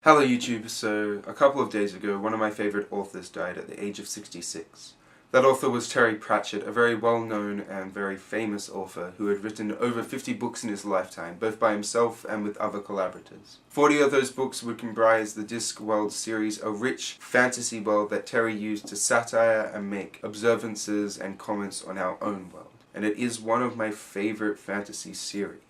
Hello YouTube, so a couple of days ago one of my favourite authors died at the age of 66. That author was Terry Prachett, a very well-known and very famous author who had written over 50 books in his lifetime, both by himself and with other collaborators. 40 of those books would comprise the Discworld series, a rich fantasy world that Terry used to satire and make observances and comments on our own world. And it is one of my favourite fantasy series.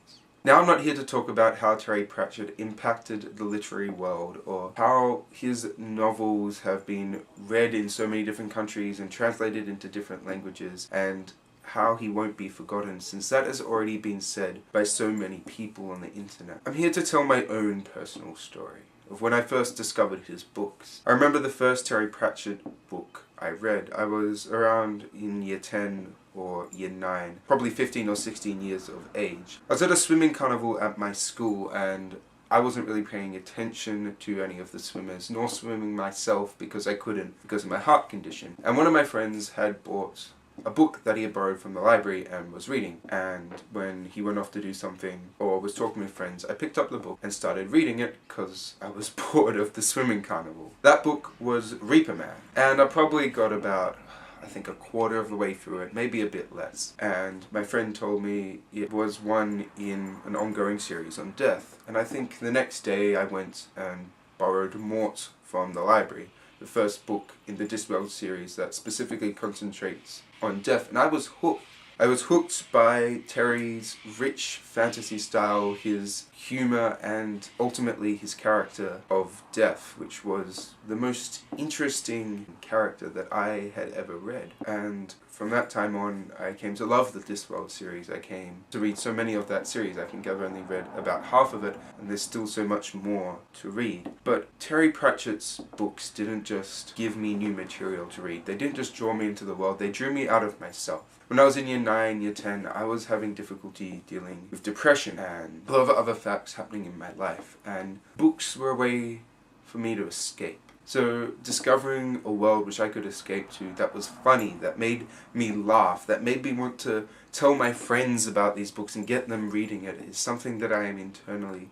Now I'm not here to talk about how Terry Prachett impacted the literary world or how his novels have been read in so many different countries and translated into different languages, and how he won't be forgotten, since that has already been said by so many people on the internet. I'm here to tell my own personal story of when I first discovered his books. I remember the first Terry Prachett book I read. I was around in year 10 or year 9, probably 15 or 16 years of age. I was at a swimming carnival at my school and I wasn't really paying attention to any of the swimmers, nor swimming myself because I couldn't because of my heart condition. And one of my friends had bought a book that he had borrowed from the library and was reading, and when he went off to do something or was talking with friends, I picked up the book and started reading it because I was bored of the swimming carnival. That book was Reaper Man, and I probably got about, I think, a quarter of the way through it, maybe a bit less, and my friend told me it was one in an ongoing series on death. And I think the next day I went and borrowed Mort from the library, the first book in the Discworld series that specifically concentrates on death, and I was hooked. I was hooked by Terry's rich fantasy style, his humour, and ultimately his character of Death, which was the most interesting character that I had ever read. And from that time on, I came to love the Discworld series. I came to read so many of that series. I think I've only read about half of it, and there's still so much more to read. But Terry Pratchett's books didn't just give me new material to read. They didn't just draw me into the world, they drew me out of myself. When I was in year 9, year 10, I was having difficulty dealing with depression and a lot of other facts happening in my life, and books were a way for me to escape. So discovering a world which I could escape to, that was funny, that made me laugh, that made me want to tell my friends about these books and get them reading it, is something that I am internally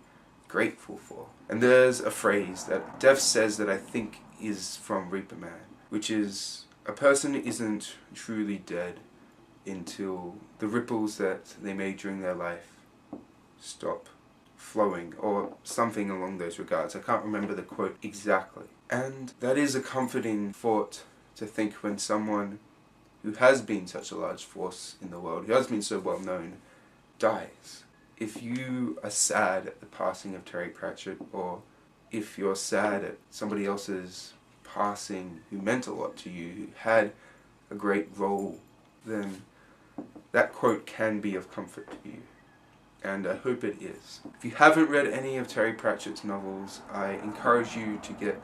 grateful for. And there's a phrase that Dev says that I think is from Reaper Man, which is, a person isn't truly dead until the ripples that they made during their life stop flowing, or something along those regards. I can't remember the quote exactly. And that is a comforting thought to think when someone who has been such a large force in the world, who has been so well known, dies. If you are sad at the passing of Terry Prachett, or if you're sad at somebody else's passing who meant a lot to you, who had a great role, then that quote can be of comfort to you, and I hope it is. If you haven't read any of Terry Pratchett's novels, I encourage you to get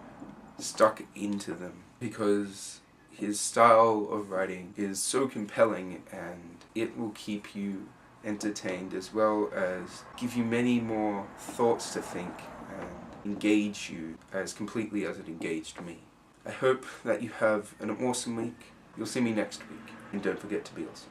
stuck into them, because his style of writing is so compelling and it will keep you entertained as well as give you many more thoughts to think and engage you as completely as it engaged me. I hope that you have an awesome week. You'll see me next week, and don't forget to be awesome.